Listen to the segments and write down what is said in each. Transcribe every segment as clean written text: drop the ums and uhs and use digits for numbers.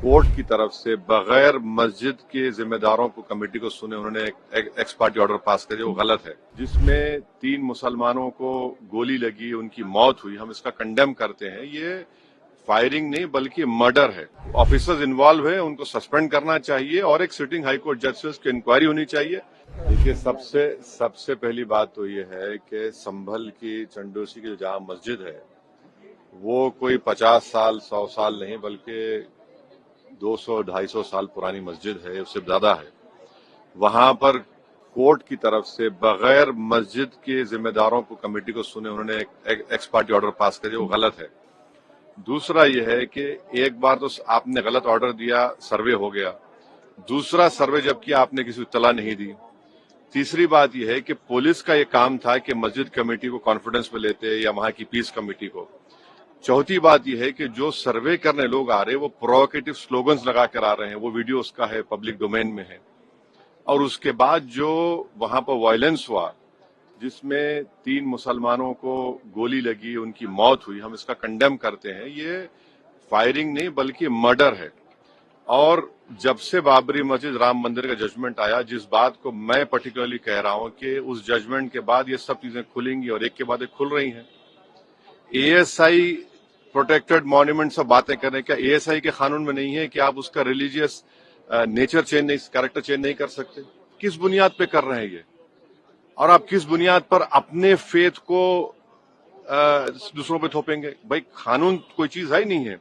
Court की तरफ से बगैर मस्जिद के जिम्मेदारों को कमेटी को सुने उन्होंने एक एक्स पार्टी ऑर्डर पास कर दिया, वो गलत है। जिसमें 3 मुसलमानों को गोली लगी, उनकी मौत हुई, हम इसका कंडेम करते हैं। ये फायरिंग नहीं बल्कि मर्डर है। ऑफिसर्स इन्वॉल्व है, उनको सस्पेंड करना चाहिए और एक सिटिंग हाईकोर्ट जज से उसकी इंक्वायरी होनी चाहिए। देखिए, सबसे पहली बात तो ये है कि संभल की चंडोसी की जहाँ मस्जिद है वो कोई 50 साल 100 साल नहीं बल्कि 200-250 साल पुरानी मस्जिद है, उससे ज्यादा है। वहां पर कोर्ट की तरफ से बगैर मस्जिद के जिम्मेदारों को कमेटी को सुने उन्होंने एक एक्स पार्टी ऑर्डर पास कर दिया, वो गलत है। दूसरा यह है कि एक बार तो आपने गलत ऑर्डर दिया, सर्वे हो गया। दूसरा सर्वे जब किया आपने किसी को इत्तला नहीं दी। तीसरी बात यह है कि पुलिस का यह काम था कि मस्जिद कमेटी को कॉन्फिडेंस में लेते या वहां की पीस कमेटी को। चौथी बात यह है कि जो सर्वे करने लोग आ रहे हैं वो प्रोवोकेटिव स्लोगन्स लगा कर आ रहे हैं, वो वीडियो उसका है, पब्लिक डोमेन में है। और उसके बाद जो वहां पर वायलेंस हुआ जिसमें 3 मुसलमानों को गोली लगी, उनकी मौत हुई, हम इसका कंडेम करते हैं। ये फायरिंग नहीं बल्कि मर्डर है। और जब से बाबरी मस्जिद राम मंदिर का जजमेंट आया, जिस बात को मैं पर्टिकुलरली कह रहा हूं कि उस जजमेंट के बाद ये सब चीजें खुलेंगी और एक के बाद एक खुल रही हैं। एएसआई प्रोटेक्टेड मॉन्यूमेंट सब बातें कर रहे हैं, क्या एएसआई के कानून में नहीं है कि आप उसका रिलीजियस नेचर चेंज नहीं, कैरेक्टर चेंज नहीं कर सकते? किस बुनियाद पे कर रहे हैं ये? और आप किस बुनियाद पर अपने फेथ को दूसरों पे थोपेंगे? भाई, कानून कोई चीज है ही नहीं है।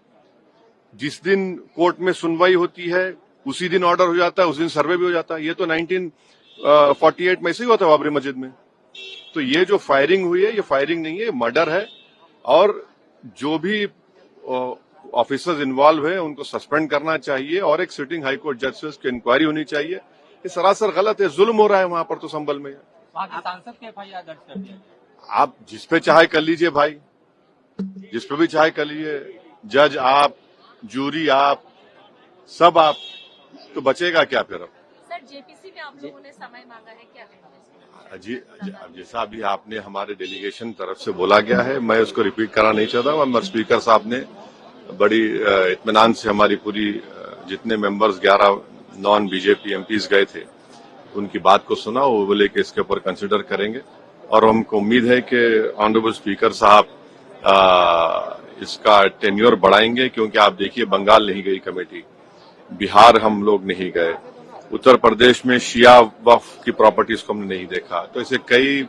जिस दिन कोर्ट में सुनवाई होती है उसी दिन ऑर्डर हो जाता है, उस दिन सर्वे भी हो जाता है। ये तो 1948 में ऐसे ही हुआ था बाबरी मस्जिद में। तो ये जो फायरिंग हुई है ये फायरिंग नहीं है, मर्डर है। और जो भी ऑफिसर्स इन्वॉल्व है उनको सस्पेंड करना चाहिए और एक सिटिंग हाईकोर्ट जज से उसकी इंक्वायरी होनी चाहिए। ये सरासर गलत है, जुल्म हो रहा है वहां पर तो संभल में। सांसद के एफआईआर दर्ज कर दिया, आप जिस पे चाहे कर लीजिए भाई, जिस पे भी चाहे कर लीजिए। जज आप, जूरी आप, सब आप, तो बचेगा क्या फिर? अब सर, जेपीसी में आप लोगों ने समय मांगा है, क्या कहेंगे? जी, जैसा अभी आपने हमारे डेलीगेशन तरफ से बोला गया है, मैं उसको रिपीट करना नहीं चाहता। मगर स्पीकर साहब ने बड़ी इत्मीनान से हमारी पूरी जितने मेंबर्स 11 नॉन बीजेपी एमपीज गए थे उनकी बात को सुना। वो बोले कि इसके ऊपर कंसिडर करेंगे और हमको उम्मीद है कि ऑनरेबल स्पीकर साहब इसका टेन्योर बढ़ाएंगे, क्योंकि आप देखिए बंगाल नहीं गई कमेटी, बिहार हम लोग नहीं गए, उत्तर प्रदेश में शिया वक्फ की प्रॉपर्टीज को हमने नहीं देखा। तो ऐसे कई,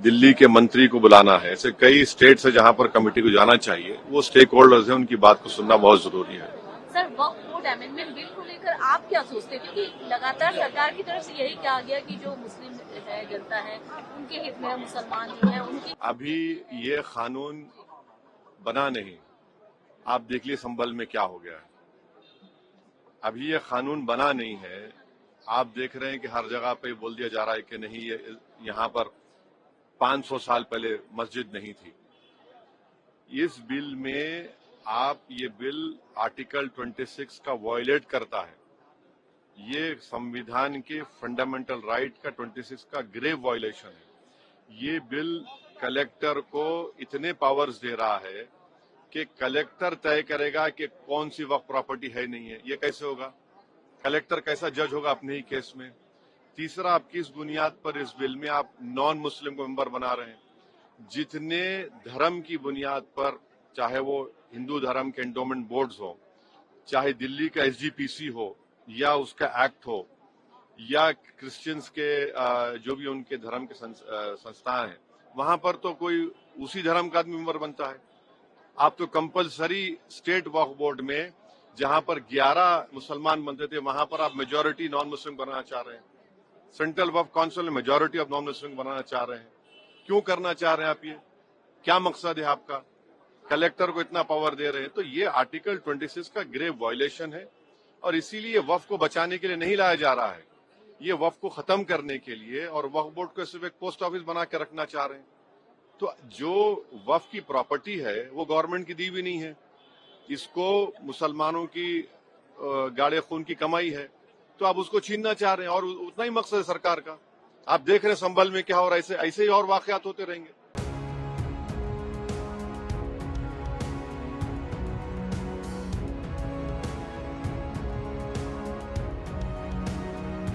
दिल्ली के मंत्री को बुलाना है, ऐसे कई स्टेट से जहां पर कमेटी को जाना चाहिए, वो स्टेक होल्डर्स हैं, उनकी बात को सुनना बहुत जरूरी है। सर, वक्फ बोर्ड अमेंडमेंट बिल को लेकर आप क्या सोचते हैं? क्योंकि लगातार सरकार की तरफ से यही कहा गया कि जो मुस्लिम है, जनता है, उनके हित में, मुसलमान जो है उनकी। अभी ये कानून बना नहीं, आप देख लिए संभल में क्या हो गया है। अभी ये कानून बना नहीं है, आप देख रहे हैं कि हर जगह पे बोल दिया जा रहा है कि नहीं, ये यहाँ पर 500 साल पहले मस्जिद नहीं थी। इस बिल में ये बिल आर्टिकल 26 का वायलेट करता है। ये संविधान के फंडामेंटल राइट का 26 का ग्रेव वायलेशन है। ये बिल कलेक्टर को इतने पावर्स दे रहा है कि कलेक्टर तय करेगा कि कौन सी वक्फ प्रॉपर्टी है नहीं है। ये कैसे होगा? कलेक्टर कैसा जज होगा अपने ही केस में? तीसरा, आप किस बुनियाद पर इस बिल में आप नॉन मुस्लिम को मेंबर बना रहे हैं? जितने धर्म की बुनियाद पर, चाहे वो हिंदू धर्म के एंडोमेंट बोर्ड्स हो, चाहे दिल्ली का एसजीपीसी हो या उसका एक्ट हो, या क्रिश्चियंस के जो भी उनके धर्म के संस्थान हैं, वहां पर तो कोई उसी धर्म का आदमी मेंबर बनता है। आप तो कंपलसरी स्टेट वक्फ बोर्ड में जहां पर 11 मुसलमान बनते थे, वहां पर आप मेजोरिटी नॉन मुस्लिम बनाना चाह रहे हैं। सेंट्रल वक्फ काउंसिल में मेजोरिटी ऑफ नॉन मुस्लिम बनाना चाह रहे हैं। क्यों करना चाह रहे हैं आप? ये क्या मकसद है आपका? कलेक्टर को इतना पावर दे रहे हैं। तो ये आर्टिकल 26 का ग्रेव वायलेशन है और इसीलिए वक्फ को बचाने के लिए नहीं लाया जा रहा है, ये वक्फ को खत्म करने के लिए, और वक्फ बोर्ड को सिर्फ एक पोस्ट ऑफिस बना के रखना चाह रहे हैं। तो जो वक्फ की प्रॉपर्टी है वो गवर्नमेंट की दी भी नहीं है, इसको मुसलमानों की गाड़े खून की कमाई है, तो आप उसको छीनना चाह रहे हैं। और उतना ही मकसद है सरकार का। आप देख रहे हैं संभल में क्या हो रहा है, ऐसे ही और वाकयात होते रहेंगे।